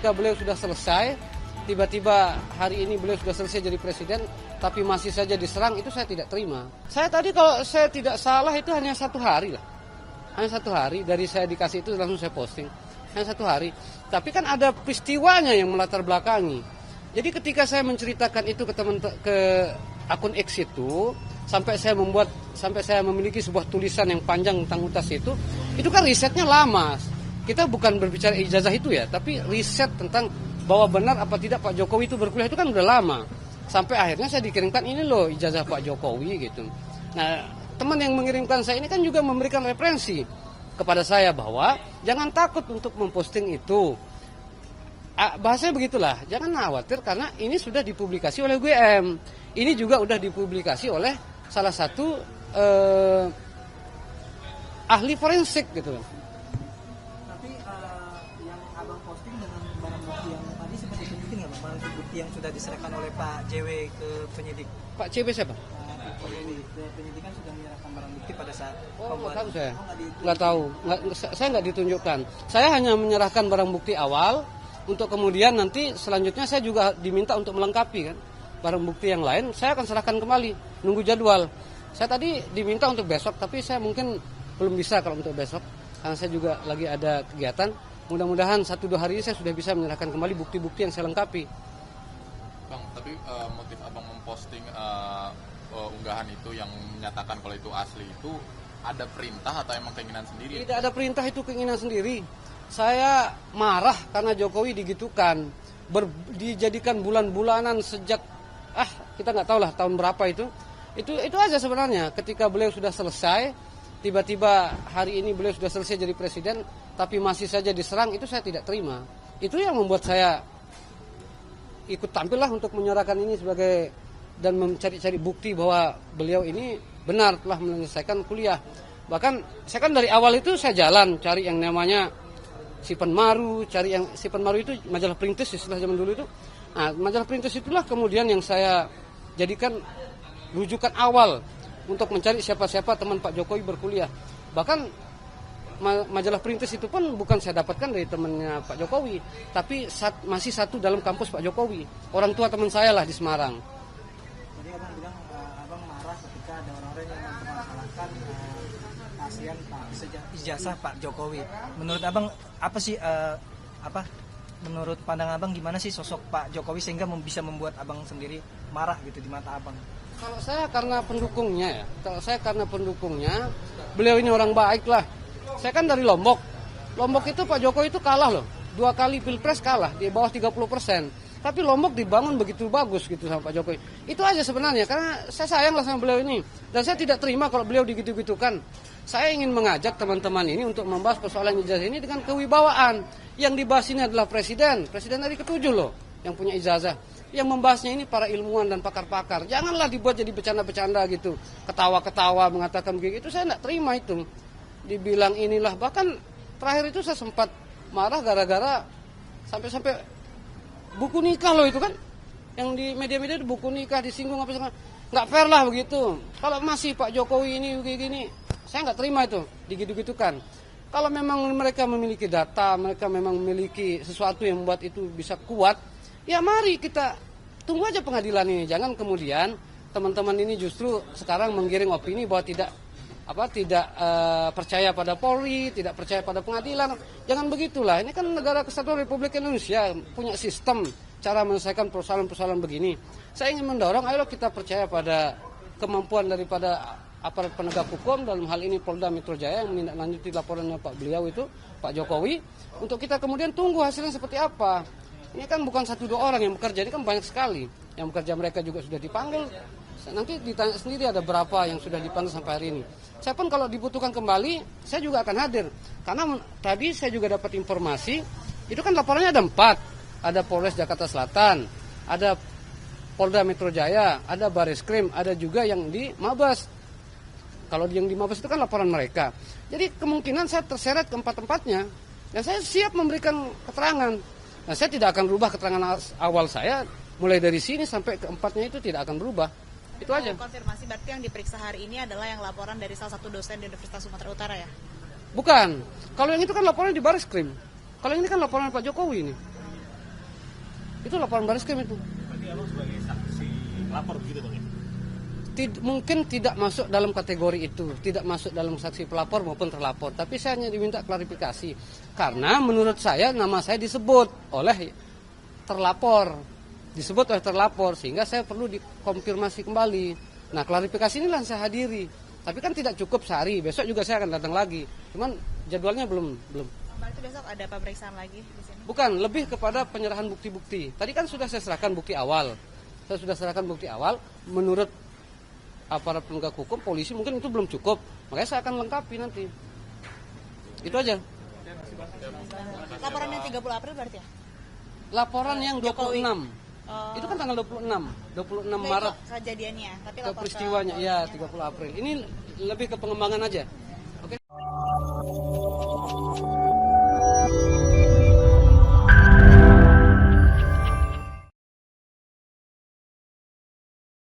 ketika beliau sudah selesai, tiba-tiba hari ini beliau sudah selesai jadi presiden, tapi masih saja diserang, itu saya tidak terima. Saya tadi kalau saya tidak salah itu hanya 1 hari lah. Hanya 1 hari dari saya dikasih itu langsung saya posting. Hanya 1 hari. Tapi kan ada peristiwanya yang melatar belakangi. Jadi ketika saya menceritakan itu ke akun X itu, sampai saya memiliki sebuah tulisan yang panjang tentang UTAS itu kan risetnya lama. Kita bukan berbicara ijazah itu ya, tapi riset tentang bahwa benar apa tidak Pak Jokowi itu berkuliah itu kan udah lama. Sampai akhirnya saya dikirimkan ini loh ijazah Pak Jokowi gitu. Nah, teman yang mengirimkan saya ini kan juga memberikan referensi kepada saya bahwa jangan takut untuk memposting itu. Bahasanya begitulah, jangan khawatir karena ini sudah dipublikasi oleh UGM. Ini juga sudah dipublikasi oleh salah satu ahli forensik gitu. Barang bukti yang sudah diserahkan oleh Pak JW ke penyidik. Pak JW siapa? Pak JW ke penyidik kan sudah menyerahkan barang bukti pada saat nggak tahu saya. Nggak tahu. Saya nggak ditunjukkan. Saya hanya menyerahkan barang bukti awal untuk kemudian nanti selanjutnya saya juga diminta untuk melengkapi kan. Barang bukti yang lain saya akan serahkan kembali. Nunggu jadwal. Saya tadi diminta untuk besok tapi saya mungkin belum bisa kalau untuk besok karena saya juga lagi ada kegiatan. Mudah-mudahan 1-2 hari ini saya sudah bisa menyerahkan kembali bukti-bukti yang saya lengkapi. Bang, tapi motif abang memposting unggahan itu yang menyatakan kalau itu asli itu ada perintah atau emang keinginan sendiri? Tidak ada perintah, itu keinginan sendiri. Saya marah karena Jokowi digitukan, dijadikan bulan-bulanan sejak kita nggak tahu lah tahun berapa itu. Itu aja sebenarnya. Ketika beliau sudah selesai, tiba-tiba hari ini beliau sudah selesai jadi presiden, tapi masih saja diserang, itu saya tidak terima. Itu yang membuat saya ikut tampil lah untuk menyuarakan ini sebagai dan mencari-cari bukti bahwa beliau ini benar telah menyelesaikan kuliah. Bahkan saya kan dari awal itu saya jalan cari yang namanya Sipen Maru, Sipen Maru itu majalah Perintis istilah zaman dulu itu. Nah, majalah Perintis itulah kemudian yang saya jadikan rujukan awal untuk mencari siapa-siapa teman Pak Jokowi berkuliah. Bahkan majalah Perintis itu pun bukan saya dapatkan dari temannya Pak Jokowi, tapi masih satu dalam kampus Pak Jokowi. Orang tua teman saya lah di Semarang. Jadi abang bilang abang marah ketika ada orang-orang yang mempermasalahkan kasihan ijazah Pak Jokowi. Menurut abang apa sih menurut pandang abang gimana sih sosok Pak Jokowi sehingga bisa membuat abang sendiri marah gitu di mata abang? Kalau saya karena pendukungnya, beliau ini orang baik lah. Saya kan dari Lombok. Lombok itu Pak Jokowi itu kalah loh. 2 kali pilpres kalah di bawah 30%. Tapi Lombok dibangun begitu bagus gitu sama Pak Jokowi. Itu aja sebenarnya karena saya sayang lah sama beliau ini. Dan saya tidak terima kalau beliau digitu-gitukan. Saya ingin mengajak teman-teman ini untuk membahas persoalan ijazah ini dengan kewibawaan. Yang dibahas ini adalah presiden dari ke-7 loh yang punya ijazah. Yang membahasnya ini para ilmuwan dan pakar-pakar. Janganlah dibuat jadi bercanda-bercanda gitu. Ketawa-ketawa mengatakan begitu. Itu saya tidak terima itu. Dibilang inilah. Bahkan terakhir itu saya sempat marah gara-gara sampai buku nikah loh itu kan. Yang di media-media itu buku nikah disinggung apa segala. Nggak fair lah begitu. Kalau masih Pak Jokowi ini begini, saya nggak terima itu digitu-gitukan. Kalau memang mereka memiliki data, mereka memang memiliki sesuatu yang membuat itu bisa kuat, ya mari kita tunggu aja pengadilan ini. Jangan kemudian teman-teman ini justru sekarang menggiring opini bahwa tidak percaya pada Polri, tidak percaya pada pengadilan. Jangan begitulah. Ini kan negara kesatuan Republik Indonesia, punya sistem cara menyelesaikan persoalan-persoalan begini. Saya ingin mendorong, ayo kita percaya pada kemampuan daripada aparat penegak hukum, dalam hal ini Polda Metro Jaya yang menindaklanjuti laporannya Beliau itu, Pak Jokowi, untuk kita kemudian tunggu hasilnya seperti apa. Ini kan bukan 1-2 orang yang bekerja, ini kan banyak sekali. Yang bekerja mereka juga sudah dipanggil. Nanti ditanya sendiri ada berapa yang sudah dipanggil sampai hari ini. Saya pun kalau dibutuhkan kembali, saya juga akan hadir. Karena tadi saya juga dapat informasi, itu kan laporannya ada 4. Ada Polres Jakarta Selatan, ada Polda Metro Jaya, ada Bareskrim, ada juga yang di Mabes. Kalau yang di Mabes itu kan laporan mereka. Jadi kemungkinan saya terseret ke 4 tempatnya. Dan saya siap memberikan keterangan. Nah, saya tidak akan berubah keterangan awal saya. Mulai dari sini sampai ke 4-nya itu tidak akan berubah. Itu aja. Konfirmasi berarti yang diperiksa hari ini adalah yang laporan dari salah satu dosen di Universitas Sumatera Utara ya? Bukan. Kalau yang itu kan laporan di Bareskrim. Kalau ini kan laporan Pak Jokowi ini. Itu laporan baris krim itu. Berarti abang sebagai saksi pelapor begitu bang ya? Mungkin tidak masuk dalam kategori itu, tidak masuk dalam saksi pelapor maupun terlapor. Tapi saya hanya diminta klarifikasi. Karena menurut saya nama saya disebut oleh terlapor. Sehingga saya perlu dikonfirmasi kembali. Nah, klarifikasi inilah yang saya hadiri. Tapi kan tidak cukup sehari, besok juga saya akan datang lagi. Cuman jadwalnya belum. Berarti besok ada pemeriksaan lagi di sini? Bukan, lebih kepada penyerahan bukti-bukti. Tadi kan sudah saya serahkan bukti awal. Menurut aparat penegak hukum, polisi mungkin itu belum cukup. Makanya saya akan lengkapi nanti. Itu aja. Laporan yang 30 April berarti ya? Laporan yang 26. Jokowi. Itu kan tanggal 26 Itu Maret. kejadiannya, tapi Ke lapor peristiwanya, ya 30 April. Ini lebih ke pengembangan aja.